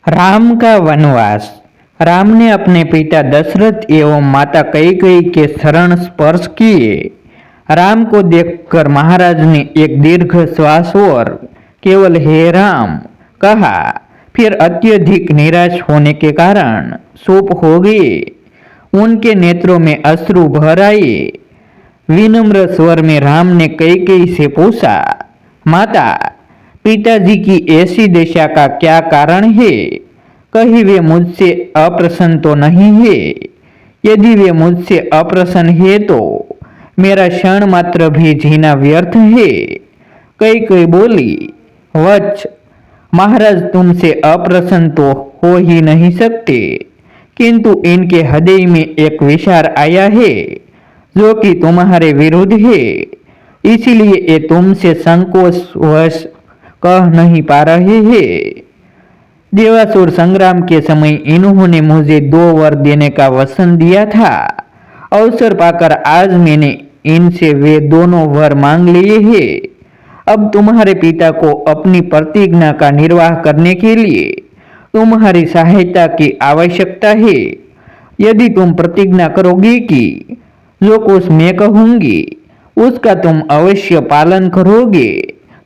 राम का वनवास। राम ने अपने पिता दशरथ एवं माता कैकेयी के शरण स्पर्श किए। राम को देखकर महाराज ने एक दीर्घ श्वास और केवल हे राम कहा, फिर अत्यधिक निराश होने के कारण चुप हो गए। उनके नेत्रों में अश्रु भर आए। विनम्र स्वर में राम ने कैकेयी से पूछा, माता, पिताजी की ऐसी दशा का क्या कारण है? कहीं वे मुझसे अप्रसन्न तो नहीं है? यदि वे मुझसे अप्रसन्न है तो मेरा क्षण मात्र भी जीना व्यर्थ है। कैकेयी बोली, वत्स, महाराज तुमसे अप्रसन्न तो हो ही नहीं सकते, किंतु इनके हृदय में एक विचार आया है जो कि तुम्हारे विरुद्ध है, इसीलिए ये तुमसे संकोचवश कह नहीं पा रहे हैं। देवासुर संग्राम के समय इन्होंने मुझे 2 वर देने का वचन दिया था। अवसर पाकर आज मैंने इनसे वे दोनों वर मांग लिए हैं। अब तुम्हारे पिता को अपनी प्रतिज्ञा का निर्वाह करने के लिए तुम्हारी सहायता की आवश्यकता है। यदि तुम प्रतिज्ञा करोगे कि जो कुछ मैं कहूंगी उसका तुम अवश्य पालन करोगे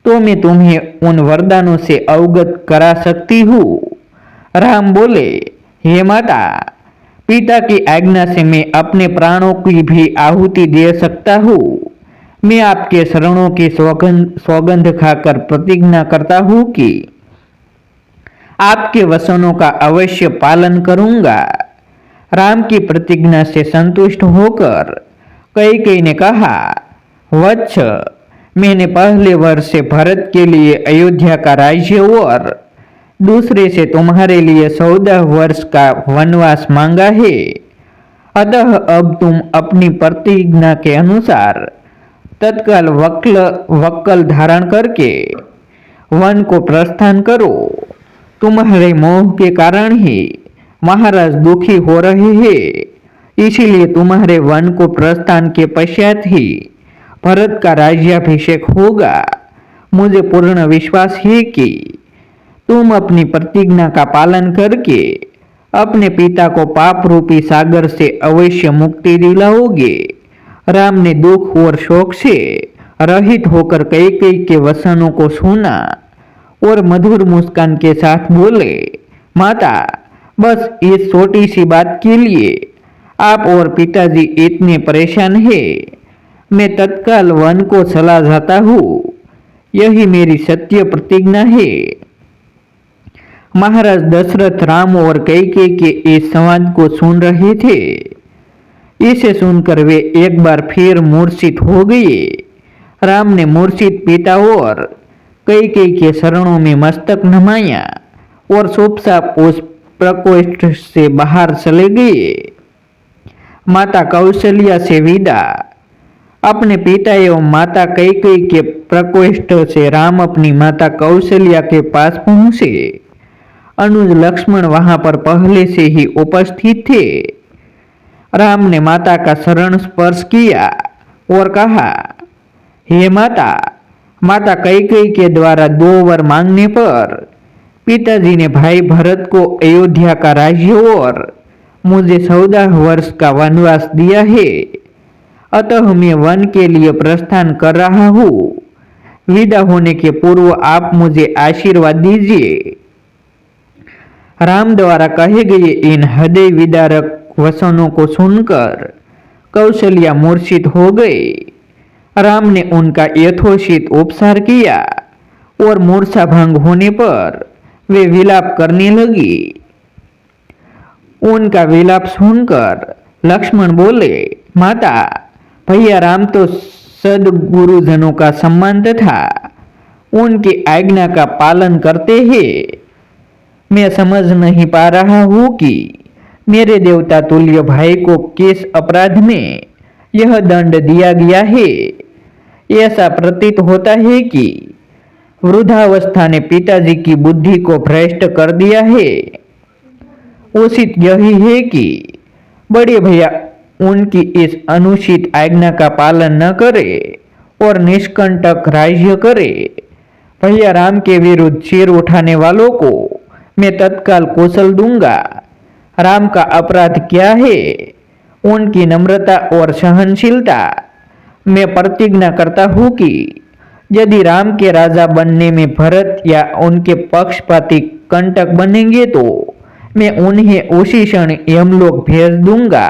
तो मैं तुम्हें उन वरदानों से अवगत करा सकती हूँ। राम बोले, हे माता, पिता की आज्ञा से मैं अपने प्राणों की भी आहुति दे सकता हूँ। मैं आपके शरणों की सौगंध खाकर प्रतिज्ञा करता हूँ कि आपके वचनों का अवश्य पालन करूंगा। राम की प्रतिज्ञा से संतुष्ट होकर कैकेयी ने कहा, वत्स, मैंने पहले वर्ष से भरत के लिए अयोध्या का राज्य और दूसरे से तुम्हारे लिए 14 वर्ष का वनवास मांगा है। अतः अब तुम अपनी प्रतिज्ञा के अनुसार तत्काल वक्कल धारण करके वन को प्रस्थान करो। तुम्हारे मोह के कारण ही महाराज दुखी हो रहे हैं, इसीलिए तुम्हारे वन को प्रस्थान के पश्चात ही भरत का राज्याभिषेक होगा। मुझे पूर्ण विश्वास है कि तुम अपनी प्रतिज्ञा का पालन करके अपने पिता को पाप रूपी सागर से अवश्य मुक्ति दिलाओगे। राम ने दुख और शोक से रहित होकर कैकेयी के वचनों को सुना और मधुर मुस्कान के साथ बोले, माता, बस इस छोटी सी बात के लिए आप और पिताजी इतने परेशान हैं। मैं तत्काल वन को चला जाता हूँ। यही मेरी सत्य प्रतिज्ञा है। महाराज दशरथ राम और कैकेयी के इस संवाद को सुन रहे थे। इसे सुनकर वे एक बार फिर मूर्छित हो गए। राम ने मूर्छित पिता और कैकेयी के चरणों में मस्तक नमाया और चुपचाप उस प्रकोष्ठ से बाहर चले गए। माता कौशल्या से विदा। अपने पिता एवं माता कैकेयी के प्रकोष्ठ से राम अपनी माता कौशल्या के पास पहुंचे। अनुज लक्ष्मण वहां पर पहले से ही उपस्थित थे। राम ने माता का शरण स्पर्श किया और कहा, हे माता, माता कैकेयी के द्वारा 2 वर मांगने पर पिताजी ने भाई भरत को अयोध्या का राज्य और मुझे 14 वर्ष का वनवास दिया है। अतः मैं वन के लिए प्रस्थान कर रहा हूँ। विदा होने के पूर्व आप मुझे आशीर्वाद दीजिए। राम द्वारा कहे गए इन हृदय विदारक वचनों को सुनकर कौशल्या मूर्छित हो गए। राम ने उनका यथोचित उपचार किया और मूर्छा भंग होने पर वे विलाप करने लगी। उनका विलाप सुनकर लक्ष्मण बोले, माता, भैया राम तो सद्गुरुजनों का सम्मान तथा उनकी आज्ञा का पालन करते हैं। मैं समझ नहीं पा रहा हूँ कि मेरे देवता तुल्य भाई को किस अपराध में यह दंड दिया गया है। ऐसा प्रतीत होता है कि वृद्धावस्था ने पिताजी की बुद्धि को भ्रष्ट कर दिया है। उचित यही है कि बड़े भैया उनकी इस अनुचित आज्ञा का पालन न करे और निष्कंटक राज्य करे। भैया राम के विरुद्ध सिर उठाने वालों को मैं तत्काल कौशल दूंगा। राम का अपराध क्या है? उनकी नम्रता और सहनशीलता। मैं प्रतिज्ञा करता हूँ कि यदि राम के राजा बनने में भरत या उनके पक्षपाती कंटक बनेंगे तो मैं उन्हें उसी क्षण यमलोक भेज दूंगा।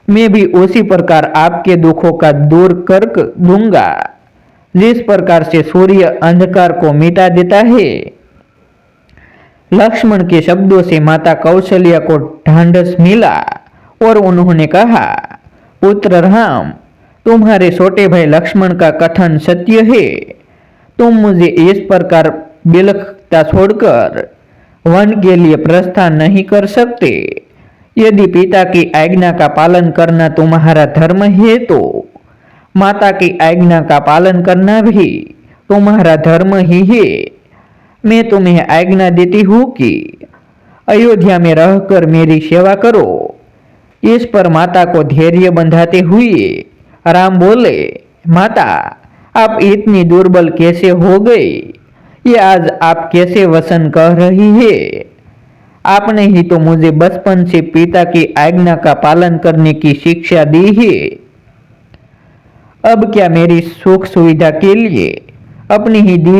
मैं भी उसी प्रकार आपके दुखों का दूर कर दूंगा जिस प्रकार से सूर्य अंधकार को मिटा देता है। लक्ष्मण के शब्दों से माता कौशल्या को ढांढस मिला और उन्होंने कहा, पुत्र राम, तुम्हारे छोटे भाई लक्ष्मण का कथन सत्य है। तुम मुझे इस प्रकार बिलखता छोड़कर वन के लिए प्रस्थान नहीं कर सकते। यदि पिता की आज्ञा का पालन करना तुम्हारा धर्म है तो माता की आज्ञा का पालन करना भी तुम्हारा धर्म ही है। मैं तुम्हें आज्ञा देती हूँ कि अयोध्या में रहकर मेरी सेवा करो। इस पर माता को धैर्य बंधाते हुए राम बोले, माता, आप इतनी दुर्बल कैसे हो गई? ये आज आप कैसे वचन कह रही है? आपने ही तो मुझे बचपन से पिता की आज्ञा का पालन करने की शिक्षा दी है। अब क्या मेरी सुख सुविधा के लिए अपनी ही दी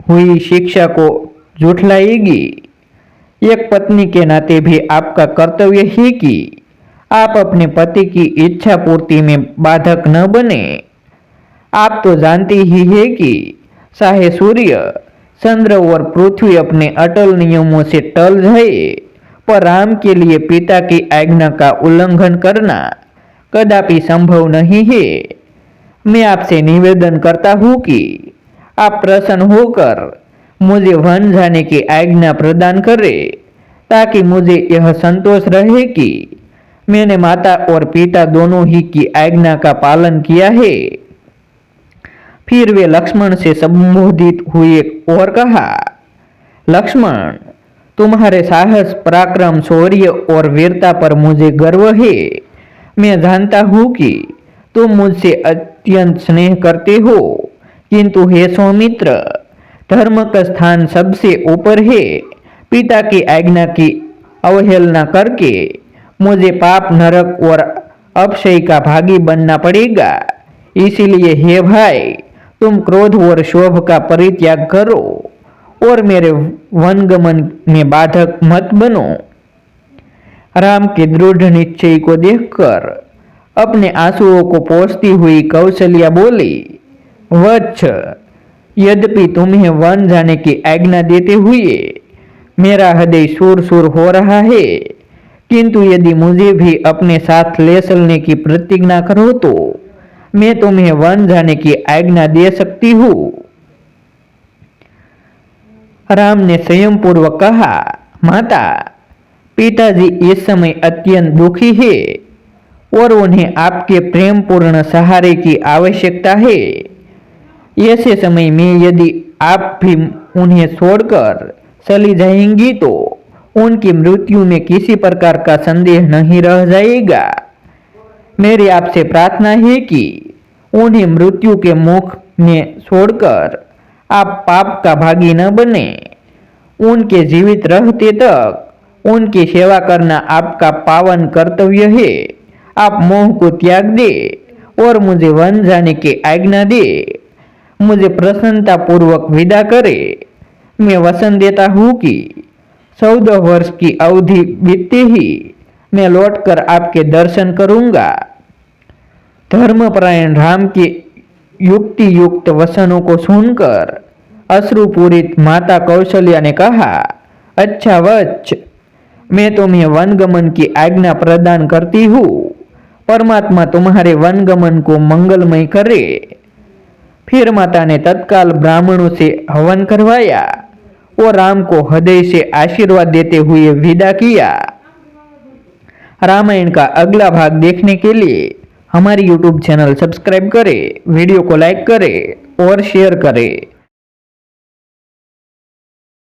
हुई शिक्षा को झुठलाएगी? एक पत्नी के नाते भी आपका कर्तव्य है कि आप अपने पति की इच्छा पूर्ति में बाधक न बने। आप तो जानते ही है कि चाहे सूर्य, चंद्र और पृथ्वी अपने अटल नियमों से टल जाए, पर राम के लिए पिता की आज्ञा का उल्लंघन करना कदापि संभव नहीं है। मैं आपसे निवेदन करता हूँ कि आप प्रसन्न होकर मुझे वन जाने की आज्ञा प्रदान करें, ताकि मुझे यह संतोष रहे कि मैंने माता और पिता दोनों ही की आज्ञा का पालन किया है। फिर वे लक्ष्मण से संबोधित हुए और कहा, लक्ष्मण, तुम्हारे साहस, पराक्रम, शौर्य और वीरता पर मुझे गर्व है। मैं जानता हूँ कि तुम मुझसे अत्यंत स्नेह करते हो, किंतु हे सौमित्र, धर्म का स्थान सबसे ऊपर है। पिता की आज्ञा की अवहेलना करके मुझे पाप, नरक और अपशय का भागी बनना पड़ेगा। इसीलिए हे भाई, तुम क्रोध और शोभ का परित्याग करो और मेरे वनगमन में बाधक मत बनो। राम के दृढ़ निश्चय को देखकर अपने आंसुओं को पोंछती हुई कौशल्या बोली, वत्स, यद्यपि तुम्हें वन जाने की आज्ञा देते हुए मेरा हृदय सूर सूर हो रहा है, किंतु यदि मुझे भी अपने साथ ले चलने की प्रतिज्ञा करो तो मैं तुम्हें वन जाने की आज्ञा दे सकती हूँ। राम ने संयम पूर्वक कहा, माता, पिताजी इस समय अत्यंत दुखी है और उन्हें आपके प्रेम पूर्ण सहारे की आवश्यकता है। ऐसे समय में यदि आप भी उन्हें छोड़कर चली जाएंगी तो उनकी मृत्यु में किसी प्रकार का संदेह नहीं रह जाएगा। मेरी आपसे प्रार्थना है कि उन्हें मृत्यु के मुख में छोड़कर आप पाप का भागी न बने। उनके जीवित रहते तक उनकी सेवा करना आपका पावन कर्तव्य है। आप मोह को त्याग दे और मुझे वन जाने की आज्ञा दे। मुझे प्रसन्नता पूर्वक विदा करे। मैं वचन देता हूँ कि 14 वर्ष की अवधि बीतते ही मैं लौटकर आपके दर्शन करूंगा। धर्मपरायण राम के युक्ति युक्त वचनों को सुनकर अश्रुपूरित माता कौशल्या ने कहा, अच्छा वत्स, मैं तुम्हें वनगमन की आज्ञा प्रदान करती हूँ। परमात्मा तुम्हारे वनगमन को मंगलमय करे। फिर माता ने तत्काल ब्राह्मणों से हवन करवाया और राम को हृदय से आशीर्वाद देते हुए विदा किया। रामायण का अगला भाग देखने के लिए हमारी YouTube चैनल सब्सक्राइब करें, वीडियो को लाइक करें और शेयर करें।